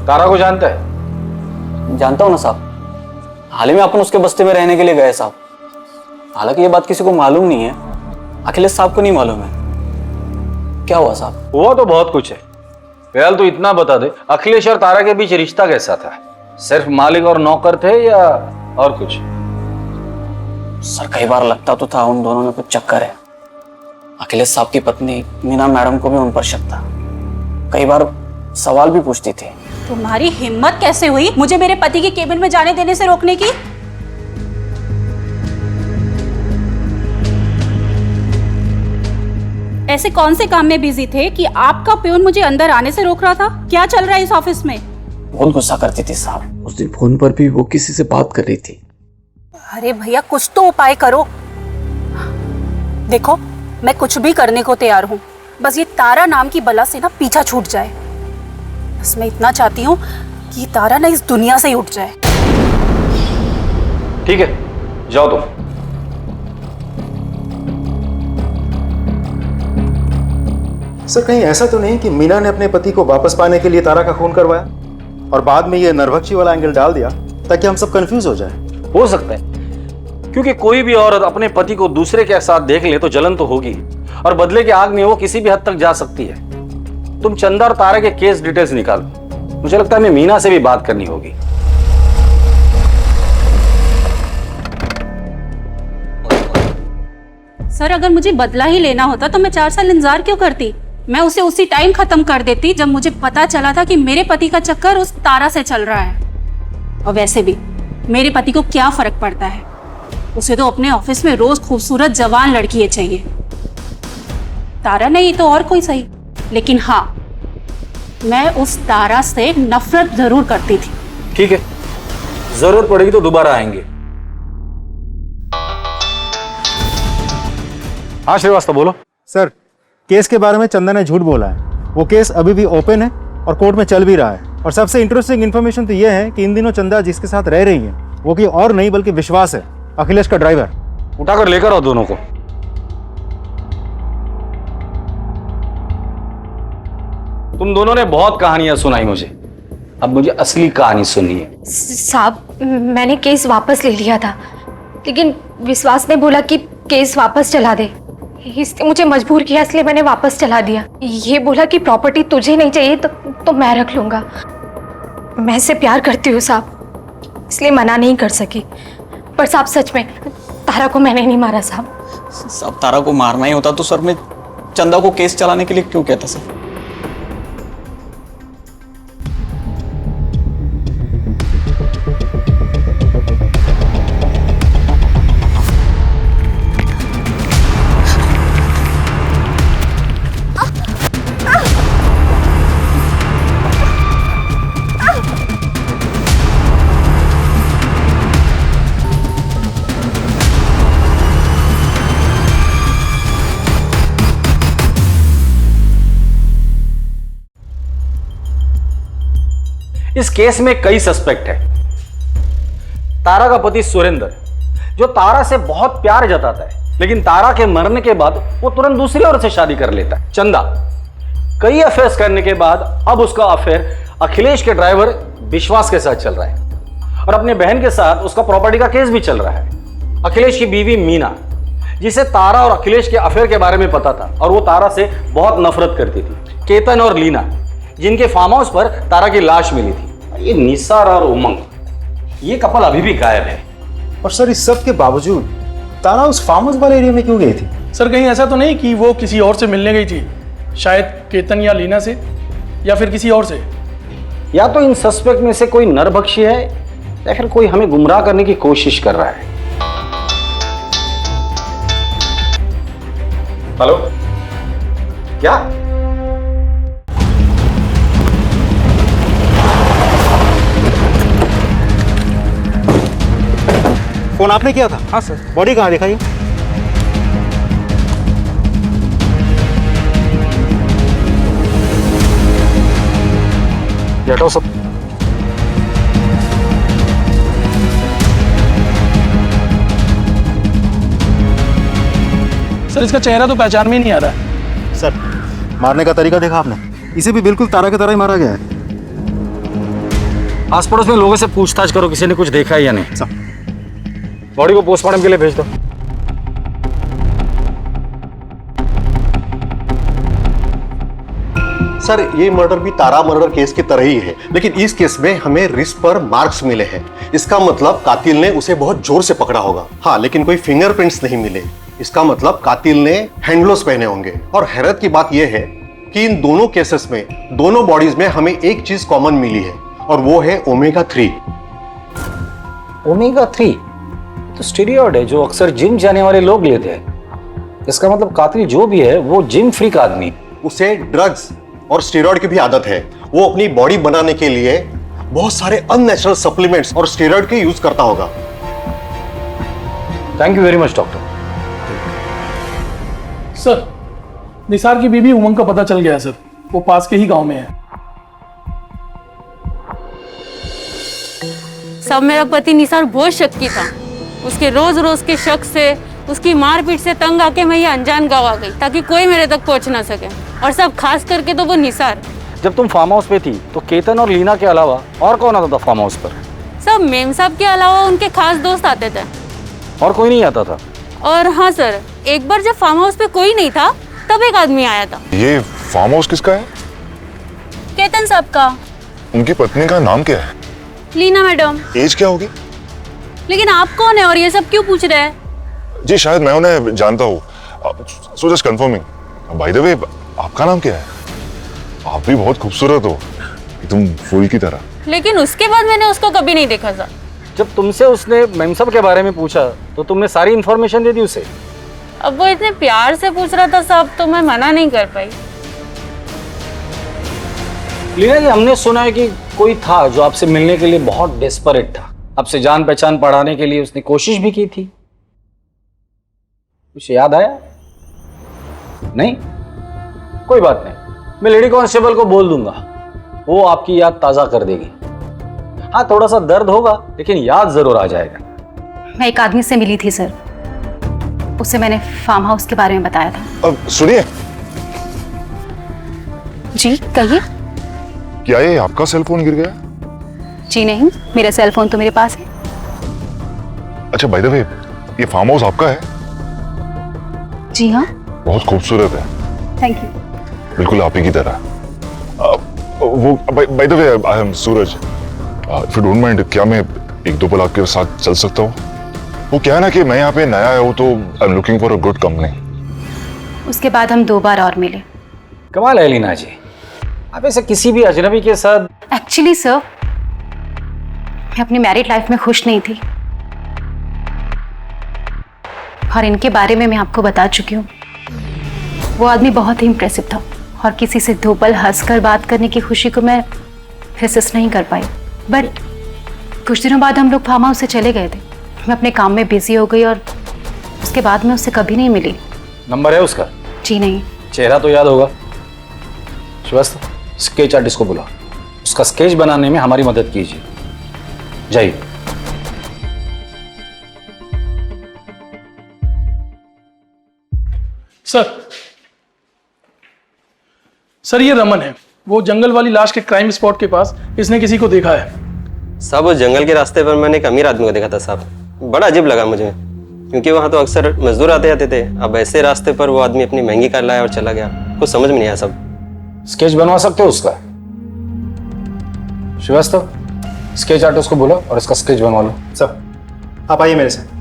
Speaker 6: तारा को जानता है?
Speaker 17: जानता हूं ना साहब, हाल ही में अपन उसके बस्ती में रहने के लिए गए साहब। हालांकि ये बात किसी को मालूम नहीं है, अखिलेश साहब को नहीं मालूम है। क्या हुआ साहब?
Speaker 6: हुआ तो बहुत कुछ है, फिलहाल तो इतना बता दे, अखिलेश और तारा के बीच रिश्ता कैसा था? सिर्फ मालिक और नौकर थे या और कुछ?
Speaker 17: सर, कई बार लगता तो था उन दोनों में कुछ चक्कर है। अखिलेश साहब की पत्नी मीना मैडम को भी उन पर शक था, कई बार सवाल भी पूछती थी।
Speaker 11: तुम्हारी हिम्मत कैसे हुई मुझे मेरे पति के केबिन में जाने देने से रोकने की? ऐसे कौन से काम में बिजी थे कि आपका प्यून मुझे अंदर आने से रोक रहा था? क्या चल रहा है इस ऑफिस में?
Speaker 17: बहुत गुस्सा करती थी साहब। उस दिन फोन पर भी वो किसी से बात कर रही थी।
Speaker 11: अरे भैया, कुछ तो उपाय करो। देखो, मैं कुछ भी करने को तैयार हूँ, बस ये तारा नाम की बला से ना पीछा छूट जाए। बस मैं इतना चाहती हूँ कि तारा ना इस दुनिया से ही उठ जाए।
Speaker 6: ठीक है, जाओ तुम।
Speaker 5: सर, कहीं ऐसा तो नहीं कि मीना ने अपने पति को वापस पाने के लिए तारा का खून करवाया और बाद में ये नरभक्षी वाला एंगल डाल दिया ताकि हम सब कंफ्यूज हो जाए?
Speaker 6: हो सकता है, क्योंकि कोई भी औरत अपने पति को दूसरे के साथ देख ले तो जलन तो होगी, और बदले की आग में वो किसी भी हद तक जा सकती है। तुम चंदा और तारा के केस डिटेल्स निकालो, मुझे लगता है हमें मीना से भी बात करनी होगी।
Speaker 11: सर, अगर मुझे बदला ही लेना होता तो मैं 4 साल इंतजार क्यों करती? मैं उसे उसी टाइम खत्म कर देती जब मुझे पता चला था कि मेरे पति का चक्कर उस तारा से चल रहा है। और वैसे भी मेरे पति को क्या फर्क पड़ता है, उसे तो अपने ऑफिस में रोज खूबसूरत जवान लड़की चाहिए। तारा नहीं तो और कोई सही, लेकिन हाँ, मैं उस तारा से नफरत जरूर करती थी।
Speaker 6: ठीक है, जरूरत पड़ेगी तो दोबारा आएंगे। हाँ श्रीवास्तव, बोलो।
Speaker 5: सर, केस के बारे में चंदा ने झूठ बोला है। वो केस अभी भी ओपन है और कोर्ट में चल भी रहा है। और सबसे इंटरेस्टिंग इन्फॉर्मेशन तो यह है कि इन दिनों चंदा जिसके साथ रह रही है वो कोई और नहीं बल्कि विश्वास है, अखिलेश का ड्राइवर।
Speaker 6: उठाकर लेकर आओ दोनों को। तुम दोनों ने बहुत कहानियां सुनाई मुझे, अब मुझे असली कहानी सुननी है।
Speaker 8: साहब, मैंने केस वापस ले लिया था, लेकिन विश्वास ने बोला कि केस वापस चला दे। इसने मुझे मजबूर किया, इसलिए मैंने वापस चला दिया। ये बोला कि प्रॉपर्टी तुझे नहीं चाहिए तो मैं रख लूंगा। मैं इससे प्यार करती हूँ साहब, इसलिए मना नहीं कर सकी। पर साहब सच में तारा को मैंने नहीं मारा साहब।
Speaker 2: सब तारा को मारना ही होता तो सर मैं चंदा को केस चलाने के लिए क्यों कहता सर?
Speaker 6: इस केस में कई सस्पेक्ट है। तारा का पति सुरेंद्र, जो तारा से बहुत प्यार जताता है, लेकिन तारा के मरने के बाद वो तुरंत दूसरी औरत से शादी कर लेता है। चंदा, कई अफेयर्स करने के बाद अब उसका अफेयर अखिलेश के ड्राइवर विश्वास के साथ चल रहा है, और अपने बहन के साथ उसका प्रॉपर्टी का केस भी चल रहा है। अखिलेश की बीवी मीना, जिसे तारा और अखिलेश के अफेयर के बारे में पता था और वो तारा से बहुत नफरत करती थी। केतन और लीना, जिनके फार्म हाउस पर तारा की लाश मिली थी। ये निसार और उमंग, ये कपल अभी भी गायब है।
Speaker 5: और सर इस सब के बावजूद तारा उस फार्म हाउस वाले एरिया में क्यों गई थी?
Speaker 16: सर कहीं ऐसा तो नहीं कि वो किसी और से मिलने गई थी, शायद केतन या लीना से, या फिर किसी और से।
Speaker 6: या तो इन सस्पेक्ट में से कोई नरभक्षी है या फिर कोई हमें गुमराह करने की कोशिश कर रहा है। हेलो, क्या?
Speaker 5: फोन आपने किया था?
Speaker 16: हाँ सर।
Speaker 5: बॉडी कहाँ दिखाइए?
Speaker 6: हटाओ सब।
Speaker 16: सर इसका चेहरा तो पहचान में ही नहीं आ रहा है।
Speaker 5: सर मारने का तरीका देखा आपने? इसे भी बिल्कुल तारा की तरह ही मारा गया है।
Speaker 6: आस पड़ोस में लोगों से पूछताछ करो, किसी ने कुछ देखा है या नहीं। बॉडी को पोस्टमार्टम के लिए भेज दो।
Speaker 13: सर ये मर्डर भी तारा मर्डर केस की तरह ही है, लेकिन इस केस में हमें रिस्ट पर मार्क्स मिले हैं। इसका मतलब कातिल ने उसे बहुत जोर से पकड़ा होगा। हाँ, लेकिन कोई फिंगरप्रिंट्स नहीं मिले। इसका मतलब कातिल ने हैंड ग्लोव्स पहने होंगे। और हैरत की बात यह है कि इन दोनों केसेस में, दोनों बॉडीज में हमें एक चीज कॉमन मिली है, और वो है ओमेगा 3।
Speaker 6: ओमेगा 3 तो स्टेरॉइड है जो अक्सर जिम जाने वाले लोग लेते हैं। इसका मतलब कातिल जो भी है वो जिम फ्रीक आदमी।
Speaker 13: उसे ड्रग्स और स्टेरॉइड की भी आदत है। वो अपनी बॉडी बनाने के लिए बहुत सारे अननेचुरल सप्लीमेंट्स और स्टेरॉइड के यूज करता होगा।
Speaker 6: Thank you very much doctor.
Speaker 16: Sir Nisar की बीवी उमंग का पता चल गया सर, वो पास के ही गांव में है।
Speaker 11: सब मेरा पति निसार बहुत शक्की था। उसके रोज रोज के शक से, उसकी मारपीट से तंग आके मैं ये अनजान गाँव आ गई ताकि कोई मेरे तक पहुंच ना सके, और सब खास करके तो वो निसार।
Speaker 6: जब तुम फार्म हाउस पे थी तो केतन और लीना के अलावा और कौन आता था फार्म हाउस पर?
Speaker 11: सब मेम साहब के अलावा उनके खास दोस्त आते थे।
Speaker 6: और कोई नहीं आता था?
Speaker 11: और हाँ सर, एक बार जब फार्म हाउस पे कोई नहीं था तब एक आदमी आया था।
Speaker 20: ये फार्म हाउस किसका है?
Speaker 11: केतन साहब का।
Speaker 20: उनकी पत्नी का नाम क्या है?
Speaker 11: लीना मैडम।
Speaker 20: एज क्या होगी?
Speaker 11: लेकिन आप कौन है और ये सब क्यों पूछ रहे हैं?
Speaker 20: जी शायद मैं उन्हें जानता हूँ। So just confirming. By the way, आपका नाम क्या है? आप भी बहुत खूबसूरत हो, तुम फूल की तरह।
Speaker 11: लेकिन उसके बाद मैंने उसको कभी नहीं देखा था।
Speaker 6: जब तुमसे उसने मेम साहब के बारे में पूछा तो तुमने सारी इंफॉर्मेशन दे दी उसे।
Speaker 11: अब वो इतने प्यार से पूछ रहा था साहब, तो मैं मना नहीं कर पाई।
Speaker 6: लीना जी, हमने सुना है कि कोई था जो आपसे मिलने के लिए बहुत डेस्परेट था। आपसे जान पहचान बढ़ाने के लिए उसने कोशिश भी की थी। कुछ याद आया? नहीं? कोई बात नहीं, मैं लेडी कांस्टेबल को बोल दूंगा, वो आपकी याद ताजा कर देगी। हाँ, थोड़ा सा दर्द होगा लेकिन याद जरूर आ जाएगा।
Speaker 3: मैं एक आदमी से मिली थी सर, उसे मैंने फार्म हाउस के बारे में बताया था।
Speaker 20: अब सुनिए।
Speaker 3: जी कहिए।
Speaker 20: क्या ये आपका सेल फोन गिर गया?
Speaker 3: जी नहीं, मेरा सेल फोन तो मेरे पास है।
Speaker 20: अच्छा बाय द वे, ये फार्म हाउस आपका है?
Speaker 3: जी हाँ।
Speaker 20: बहुत खूबसूरत है,
Speaker 3: थैंक यू।
Speaker 20: बिल्कुल आप ही की तरह। वो bye the way I am Suraj, if you don't mind, क्या मैं एक दो पल आपके साथ चल सकता हूँ? वो क्या है ना कि मैं यहाँ पे नया आया हूँ, तो I am looking for a good company.
Speaker 3: उसके बाद हम 2 बार और मिले।
Speaker 6: कमाल है लीना जी, आप ऐसे किसी भी अजनबी के साथ।
Speaker 3: एक्चुअली सर, मैं अपनी मैरिड लाइफ में खुश नहीं थी, और इनके बारे में मैं आपको बता चुकी हूँ। वो आदमी बहुत ही इंप्रेसिव था, और किसी से 2 पल हंसकर बात करने की खुशी को मैं रेसिस्ट नहीं कर पाई। बट कुछ दिनों बाद हम लोग फार्म हाउस से चले गए थे। मैं अपने काम में बिजी हो गई, और उसके बाद मैं उससे कभी नहीं मिली।
Speaker 6: नंबर है उसका?
Speaker 3: जी नहीं।
Speaker 6: चेहरा तो याद होगा। श्रीवास्तव, स्केच आर्टिस्ट को बुला, उसका स्केच बनाने में हमारी मदद कीजिए। जाइए।
Speaker 16: सर ये रमन है, वो जंगल वाली लाश के क्राइम स्पॉट के पास इसने किसी को देखा है।
Speaker 2: साहब उस जंगल के रास्ते पर मैंने एक अमीर आदमी को देखा था साहब, बड़ा अजीब लगा मुझे, क्योंकि वहाँ तो अक्सर मजदूर आते जाते थे। अब ऐसे रास्ते पर वो आदमी अपनी महंगी कार लाया और चला गया, कुछ समझ में नहीं आया सब।
Speaker 6: स्केच बनवा सकते हो उसका? श्रीवास्तव, स्केच आर्टिस्ट को बोलो और इसका स्केच बनवा लो।
Speaker 5: सर आप आइए मेरे साथ।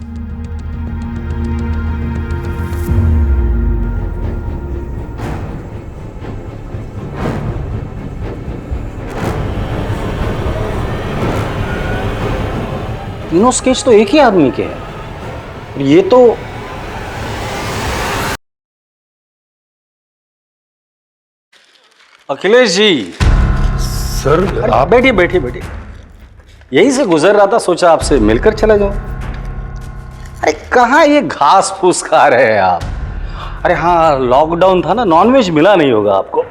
Speaker 6: तीनों स्केच तो एक ही आदमी के हैं। ये तो अखिलेश जी।
Speaker 20: सर
Speaker 6: आप बैठिए बैठिए बैठिए। यहीं से गुजर रहा था, सोचा आपसे मिलकर चला जाऊं। अरे कहाँ ये घास फूस खा रहे हैं आप? अरे हाँ, लॉकडाउन था ना, नॉनवेज मिला नहीं होगा आपको।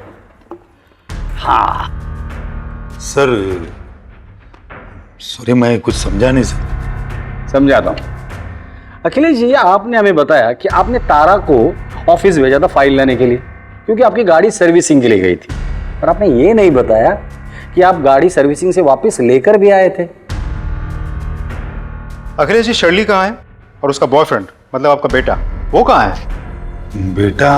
Speaker 6: हाँ
Speaker 18: सर सॉरी, मैं कुछ समझा नहीं सर।
Speaker 6: समझाता हूं। अखिलेश जी, आपने हमें बताया कि आपने तारा को ऑफिस भेजा था फाइल लाने के लिए, क्योंकि आपकी गाड़ी सर्विसिंग के लिए गई थी। पर आपने ये नहीं बताया कि आप गाड़ी सर्विसिंग से वापस लेकर भी आए थे।
Speaker 5: अखिलेश जी, शर्ली कहाँ है? और उसका बॉयफ्रेंड, मतलब आपका बेटा, वो कहाँ है?
Speaker 18: बेटा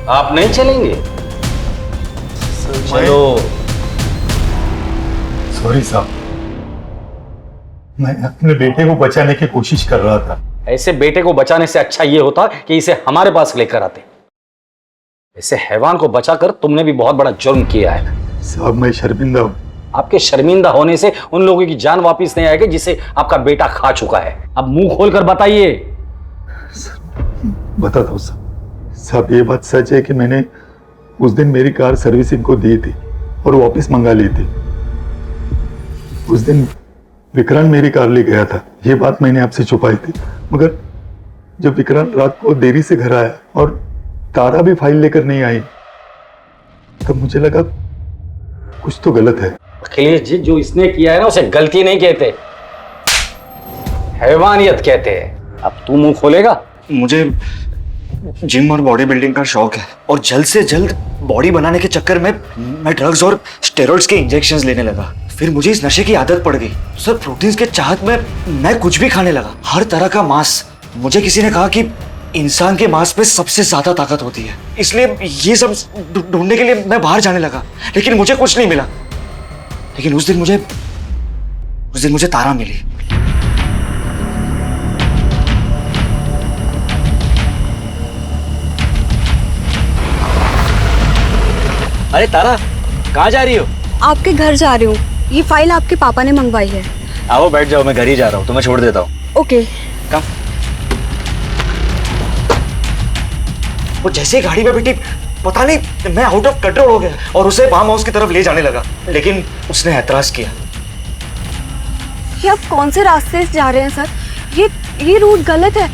Speaker 6: आप नहीं चलेंगे? चलो।
Speaker 18: सॉरी साहब, मैं अपने बेटे को बचाने की कोशिश कर रहा था।
Speaker 6: ऐसे बेटे को बचाने से अच्छा ये होता कि इसे हमारे पास लेकर आते। ऐसे हैवान को बचाकर तुमने भी बहुत बड़ा जुर्म किया है।
Speaker 18: साहब मैं शर्मिंदा हूँ।
Speaker 6: आपके शर्मिंदा होने से उन लोगों की जान वापस नहीं आएगी जिसे आपका बेटा खा चुका है। अब मुंह खोलकर बताइए।
Speaker 18: बताता हूँ साहब, ये बात सच है कि मैंने उस दिन मेरी कार सर्विसिंग को दी थी और वापस मंगा ली थी। उस दिन विक्रांत मेरी कार ले गया था, ये बात मैंने आपसे छुपाई थी। मगर जब विक्रांत रात को देरी से घर आया और तारा भी फाइल लेकर नहीं आई, तब मुझे लगा कुछ तो गलत है।
Speaker 6: अखिलेश जी, जो इसने किया है ना, उसे गलती नहीं कहते, हैवानियत कहते हैं। अब तू मुंह खोलेगा?
Speaker 21: मुझे जिम और बॉडी बिल्डिंग का शौक है, और जल्द से जल्द बॉडी बनाने के चक्कर में मैं ड्रग्स और स्टेरॉइड्स के इंजेक्शंस लेने लगा। फिर मुझे इस नशे की आदत पड़ गई सर। प्रोटीन्स के चाहत में मैं कुछ भी खाने लगा, हर तरह का मांस। मुझे किसी ने कहा कि इंसान के मांस पे सबसे ज्यादा ताकत होती है, इसलिए ये सब ढूंढने के लिए मैं बाहर जाने लगा, लेकिन मुझे कुछ नहीं मिला। लेकिन उस दिन मुझे तारा मिली।
Speaker 19: अरे तारा, कहाँ जा रही हो?
Speaker 8: आपके घर जा रही हूँ, ये फाइल आपके पापा ने मंगवाई है।
Speaker 19: आओ बैठ जाओ, मैं घर ही जा रहा हूँ, तुम्हें छोड़ देता हूँ।
Speaker 8: ओके।
Speaker 21: वो जैसे गाड़ी में बैठी, पता नहीं मैं आउट ऑफ कंट्रोल हो गया और उसे फार्म हाउस की तरफ ले जाने लगा, लेकिन उसने ऐतराज किया।
Speaker 8: ये आप कौन से रास्ते से जा रहे हैं सर? ये रूट गलत है।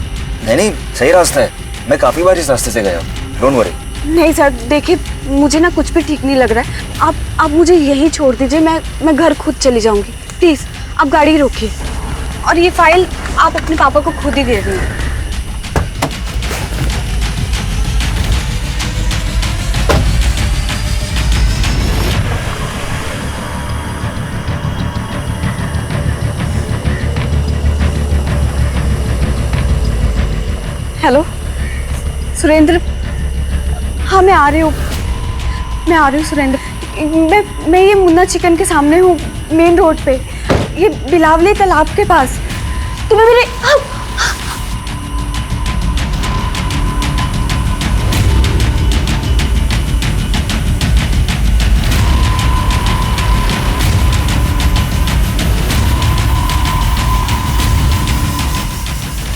Speaker 21: नहीं, सही रास्ता है। मैं काफी बार इस रास्ते से गया हूँ, डोंट वरी।
Speaker 10: नहीं सर, देखिए मुझे ना कुछ भी ठीक नहीं लग रहा है। आप मुझे यहीं छोड़ दीजिए, मैं घर खुद चली जाऊंगी। प्लीज आप गाड़ी रोकिए और ये फाइल आप अपने पापा को खुद ही दे देंगे। हेलो सुरेंद्र, हाँ मैं आ रही हूँ सुरेंद्र। मैं ये मुन्ना चिकन के सामने हूँ, मेन रोड पे, ये बिलावली तालाब के पास। तुम्हें मेरे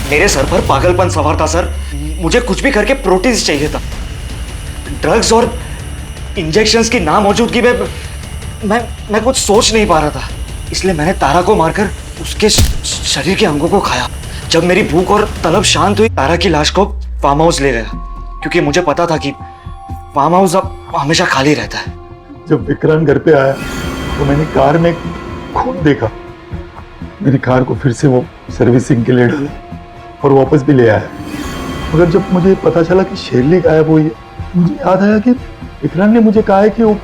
Speaker 21: मेरे सर पर पागलपन सवार था सर। मुझे कुछ भी करके प्रोटीन्स चाहिए था। ड्रग्स और इंजेक्शंस की नामौजूदगी में मैं कुछ सोच नहीं पा रहा था, इसलिए मैंने तारा को मारकर उसके शरीर के अंगों को खाया। जब मेरी भूख और तलब शांत हुई, तारा की लाश को फार्म हाउस ले गया, क्योंकि मुझे पता था कि फार्म हाउस अब हमेशा खाली रहता है।
Speaker 18: जब विक्रांत घर पे आया तो मैंने कार में खून देखा। मेरी कार को फिर से वो सर्विसिंग के लिए डाला और वापस भी ले आया। मगर जब मुझे पता चला कि शेरली गायब हुई है, मुझे याद आया कि विक्रांत ने मुझे कहा है कि वो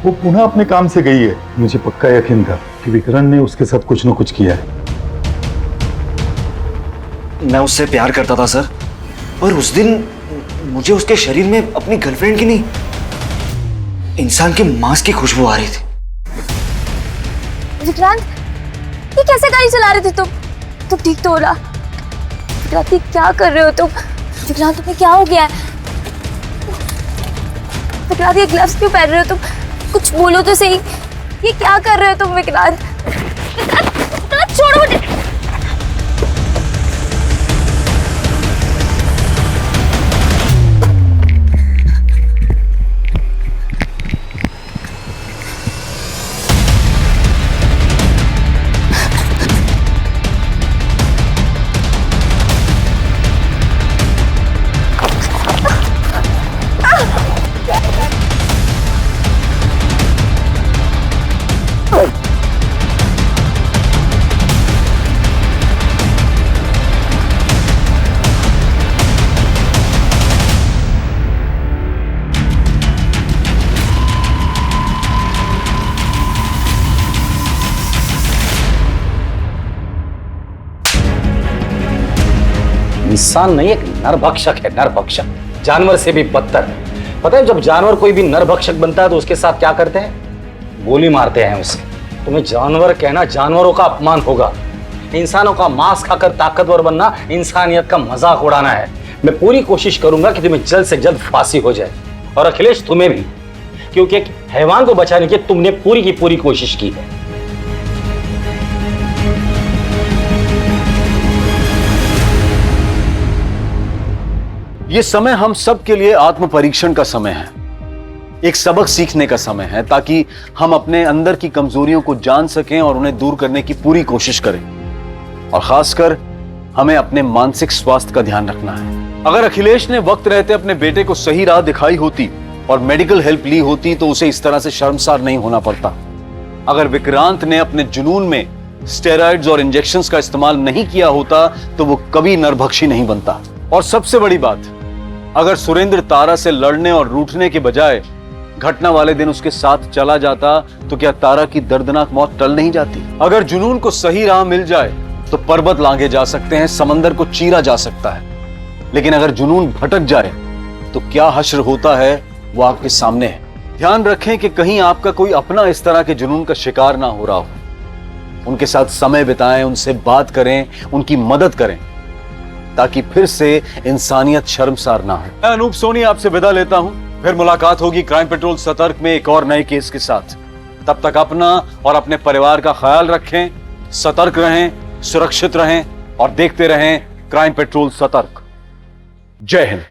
Speaker 18: पुनः अपने काम से गई है। मुझे पक्का यकीन था कि विक्रांत ने उसके साथ कुछ न कुछ किया है।
Speaker 21: मैं उससे प्यार करता था सर, पर उस दिन मुझे उसके शरीर में अपनी गर्लफ्रेंड की नहीं, इंसान के मांस की खुशबू आ रही थी।
Speaker 8: विक्रांत, ये कैसे गाड़ी चला रहे थे तुम? तुम ठीक तो हो रहा? विक्रांत, ये क्या कर रहे हो तुम? विक्रांत, तुम्हें क्या हो गया है? विक्रांत, ये ग्लव्स क्यों पहन रहे हो तुम? कुछ बोलो तो सही, ये क्या कर रहे हो तुम? विक्रांत, विक्रांत छोड़ो मुझे।
Speaker 6: इंसान नहीं, एक नरभक्षक है, नरभक्षक, जानवर से भी बदतर। पता है जब जानवर कोई भी नरभक्षक बनता है तो उसके साथ क्या करते हैं? गोली मारते हैं उसे। तुम्हें जानवर कहना जानवरों का अपमान होगा। इंसानों का मांस खाकर ताकतवर बनना इंसानियत का मजाक उड़ाना है। मैं पूरी कोशिश करूंगा कि तुम्हें जल्द से जल्द फांसी हो जाए, और अखिलेश तुम्हें भी, क्योंकि एक हैवान को बचाने की तुमने पूरी की पूरी कोशिश की है।
Speaker 1: ये समय हम सब के लिए आत्म परीक्षण का समय है, एक सबक सीखने का समय है, ताकि हम अपने अंदर की कमजोरियों को जान सकें और उन्हें दूर करने की पूरी कोशिश करें। और खासकर हमें अपने मानसिक स्वास्थ्य का ध्यान रखना है। अगर अखिलेश ने वक्त रहते अपने बेटे को सही राह दिखाई होती और मेडिकल हेल्प ली होती तो उसे इस तरह से शर्मसार नहीं होना पड़ता। अगर विक्रांत ने अपने जुनून में स्टेरॉइड्स और इंजेक्शंस का इस्तेमाल नहीं किया होता तो वो कभी नरभक्षी नहीं बनता। और सबसे बड़ी बात, अगर सुरेंद्र तारा से लड़ने और रूठने के बजाय घटना वाले दिन उसके साथ चला जाता तो क्या तारा की दर्दनाक मौत टल नहीं जाती? अगर जुनून को सही राह मिल जाए तो पर्वत लांघे जा सकते हैं, समंदर को चीरा जा सकता है, लेकिन अगर जुनून भटक जाए तो क्या हश्र होता है वो आपके सामने है। ध्यान रखें कि कहीं आपका कोई अपना इस तरह के जुनून का शिकार ना हो रहा हो। उनके साथ समय बिताएं, उनसे बात करें, उनकी मदद करें, ताकि फिर से इंसानियत शर्मसार ना हो। मैं अनूप सोनी आपसे विदा लेता हूं। फिर मुलाकात होगी क्राइम पेट्रोल सतर्क में एक और नए केस के साथ। तब तक अपना और अपने परिवार का ख्याल रखें, सतर्क रहें, सुरक्षित रहें और देखते रहें क्राइम पेट्रोल सतर्क। जय हिंद।